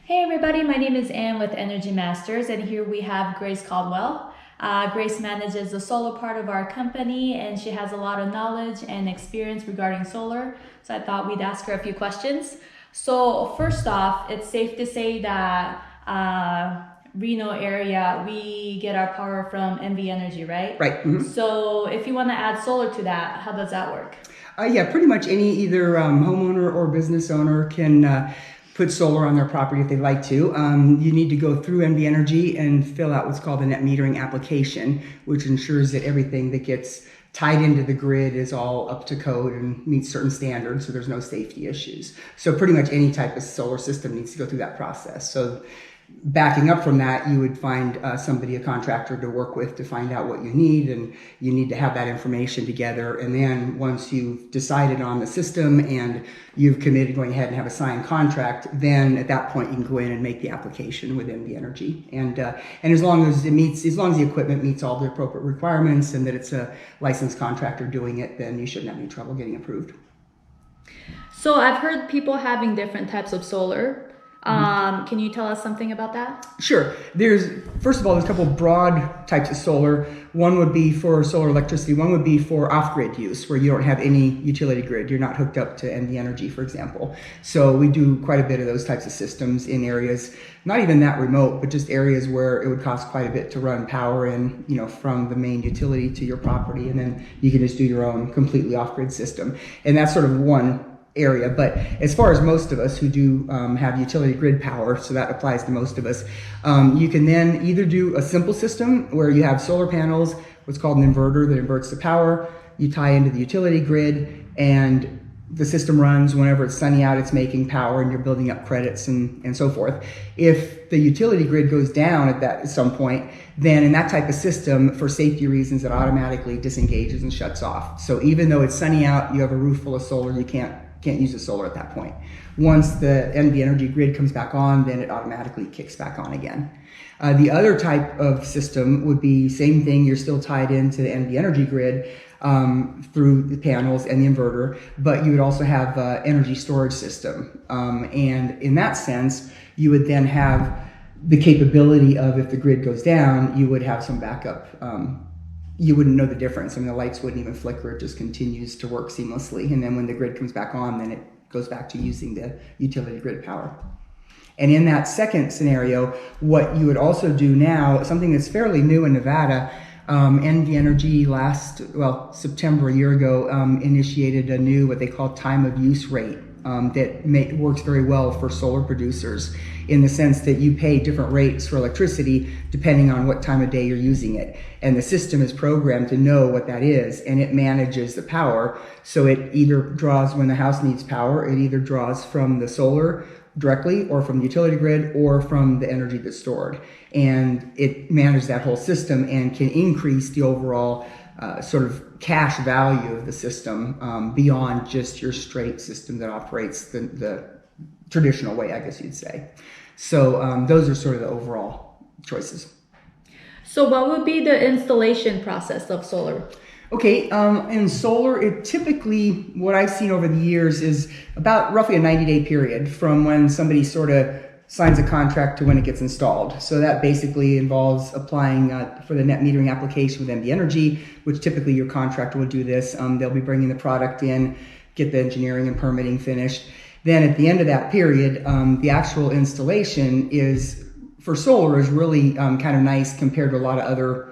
Hey everybody, my name is Ann with Energy Masters, and here we have Grace Caldwell. Grace manages the solar part of our company, and she has a lot of knowledge and experience regarding solar, so I thought we'd ask her a few questions. So first off, it's safe to say that Reno area, we get our power from NV Energy, right? Right. So if you want to add solar to that, how does that work? Yeah, pretty much any either homeowner or business owner can put solar on their property if they'd like to. You need to go through NV Energy and fill out what's called a net metering application, which ensures that everything that gets tied into the grid is all up to code and meets certain standards, so there's no safety issues. So pretty much any type of solar system needs to go through that process. So backing up from that, you would find somebody, a contractor, to work with to find out what you need, and you need to have that information together. And then once you've decided on the system and you've committed going ahead and have a signed contract, then at that point you can go in and make the application within the energy. And as long as the equipment meets all the appropriate requirements and that it's a licensed contractor doing it, then you shouldn't have any trouble getting approved. So I've heard people having different types of solar. Can you tell us something about that? Sure. First of all, there's a couple broad types of solar. One would be for solar electricity. One would be for off-grid use, where you don't have any utility grid. You're not hooked up to NV Energy, for example. So we do quite a bit of those types of systems in areas, not even that remote, but just areas where it would cost quite a bit to run power in, from the main utility to your property, and then you can just do your own completely off-grid system. And that's sort of one area. But as far as most of us who do have utility grid power, so that applies to most of us, you can then either do a simple system where you have solar panels, what's called an inverter that inverts the power, you tie into the utility grid, and the system runs whenever it's sunny out, it's making power, and you're building up credits and so forth. If the utility grid goes down at some point, then in that type of system, for safety reasons, it automatically disengages and shuts off. So even though it's sunny out, you have a roof full of solar, you can't use the solar at that point. Once the NV Energy grid comes back on, then it automatically kicks back on again. The other type of system would be same thing. You're still tied into the NV Energy grid through the panels and the inverter, but you would also have an energy storage system. And in that sense, you would then have the capability of, if the grid goes down, you would have some backup. You wouldn't know the difference. I mean, the lights wouldn't even flicker. It just continues to work seamlessly. And then when the grid comes back on, then it goes back to using the utility grid power. And in that second scenario, what you would also do now, something that's fairly new in Nevada, NV Energy September a year ago, initiated a new, what they call time of use rate. That works very well for solar producers, in the sense that you pay different rates for electricity depending on what time of day you're using it. And the system is programmed to know what that is, and it manages the power. So it either draws, when the house needs power, it either draws from the solar directly, or from the utility grid, or from the energy that's stored. And it manages that whole system and can increase the overall sort of cash value of the system beyond just your straight system that operates the traditional way, I guess you'd say. So those are sort of the overall choices. So what would be the installation process of solar? Okay, in solar, it typically, what I've seen over the years is about roughly a 90-day period from when somebody sort of signs a contract to when it gets installed. So that basically involves applying for the net metering application with NV Energy, which typically your contractor would do this. They'll be bringing the product in, get the engineering and permitting finished. Then at the end of that period, the actual installation for solar is really kind of nice compared to a lot of other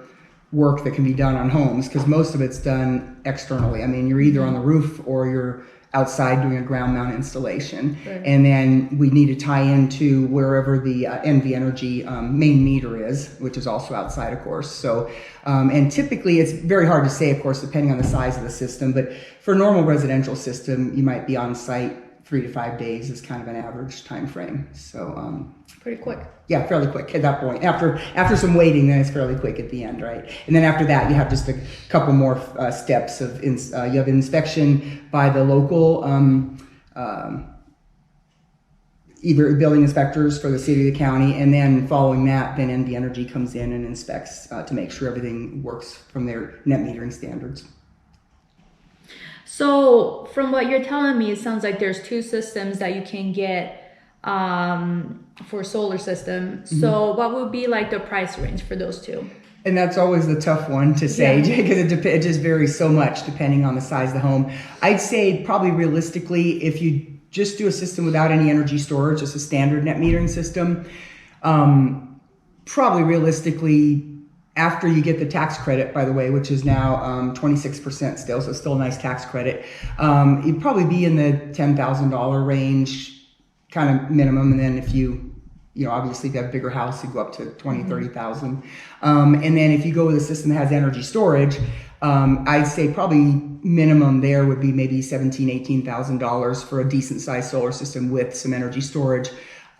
work that can be done on homes, because most of it's done externally. I mean, you're either on the roof or you're outside doing a ground mount installation. Right. And then we need to tie into wherever the NV Energy main meter is, which is also outside, of course. So, and typically it's very hard to say, of course, depending on the size of the system, but for a normal residential system, you might be on site 3 to 5 days is kind of an average time frame. So pretty quick. Yeah, fairly quick at that point. After some waiting, then it's fairly quick at the end, right? And then after that, you have just a couple more steps of you have inspection by the local either building inspectors for the city or the county, and then following that, then NV Energy comes in and inspects to make sure everything works from their net metering standards. So from what you're telling me, it sounds like there's two systems that you can get for solar system. So what would be like the price range for those two? And that's always the tough one to say because it just varies so much depending on the size of the home. I'd say probably realistically, if you just do a system without any energy storage, just a standard net metering system, probably realistically, after you get the tax credit, by the way, which is now 26% still, so still a nice tax credit, you'd probably be in the $10,000 range, kind of minimum. And then if you obviously if you have a bigger house, you go up to 20, 30,000. And then if you go with a system that has energy storage, I'd say probably minimum there would be maybe $17,000, $18,000 for a decent sized solar system with some energy storage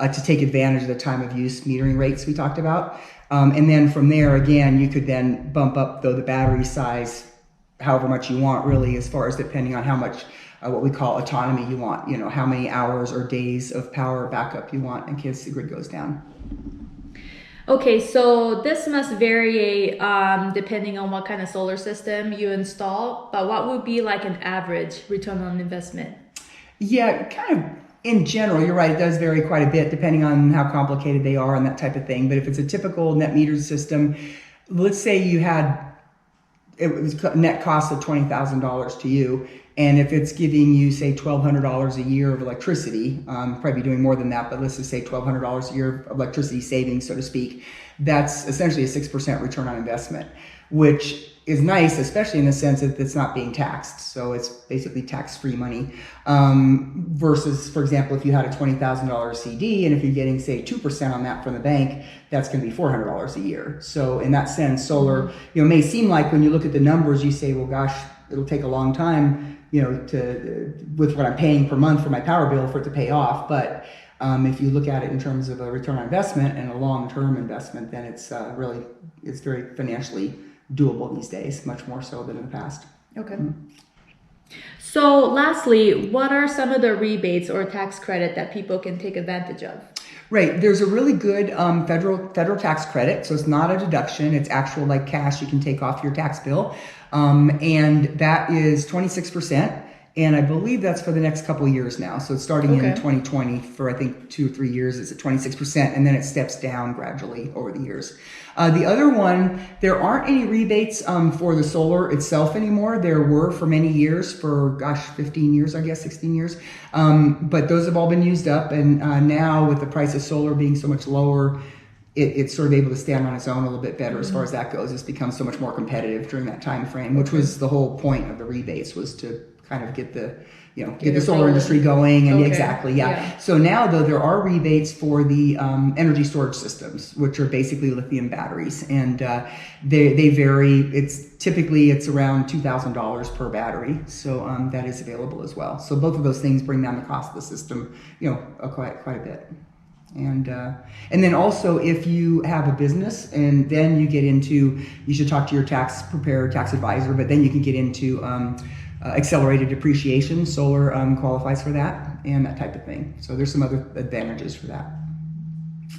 to take advantage of the time of use metering rates we talked about. And then from there, again, you could then bump up the battery size however much you want, really, as far as depending on how much what we call autonomy you want, how many hours or days of power backup you want in case the grid goes down. Okay, so this must vary depending on what kind of solar system you install, but what would be like an average return on investment? Yeah, kind of in general, you're right, it does vary quite a bit depending on how complicated they are and that type of thing. But if it's a typical net metered system, let's say it was net cost of $20,000 to you, and if it's giving you, say, $1,200 a year of electricity, probably doing more than that, but let's just say $1,200 a year of electricity savings, so to speak, that's essentially a 6% return on investment, which is nice, especially in the sense that it's not being taxed. So it's basically tax-free money versus, for example, if you had a $20,000 CD and if you're getting, say, 2% on that from the bank, that's going to be $400 a year. So in that sense, solar, may seem like when you look at the numbers, you say, well, gosh, it'll take a long time, with what I'm paying per month for my power bill for it to pay off. But if you look at it in terms of a return on investment and a long-term investment, then it's very financially doable these days, much more so than in the past. Okay. So lastly, what are some of the rebates or tax credit that people can take advantage of? Right. There's a really good federal tax credit. So it's not a deduction. It's actual like cash you can take off your tax bill. And that is 26%. And I believe that's for the next couple of years now. So it's starting in 2020 for, I think, 2 or 3 years. It's at 26%. And then it steps down gradually over the years. The other one, there aren't any rebates for the solar itself anymore. There were for many years, for 15 years, I guess, 16 years. But those have all been used up. And now with the price of solar being so much lower, it's sort of able to stand on its own a little bit better as far as that goes. It's become so much more competitive during that time frame, which was the whole point of the rebates, was to kind of get the solar industry going. And exactly. So now, though, there are rebates for the energy storage systems, which are basically lithium batteries, and they vary. It's around $2,000 per battery. So that is available as well. So both of those things bring down the cost of the system, quite a bit. And then also, if you have a business, and then you get into, you should talk to your tax preparer, tax advisor, but then you can get into accelerated depreciation. Solar qualifies for that, and that type of thing. So there's some other advantages for that.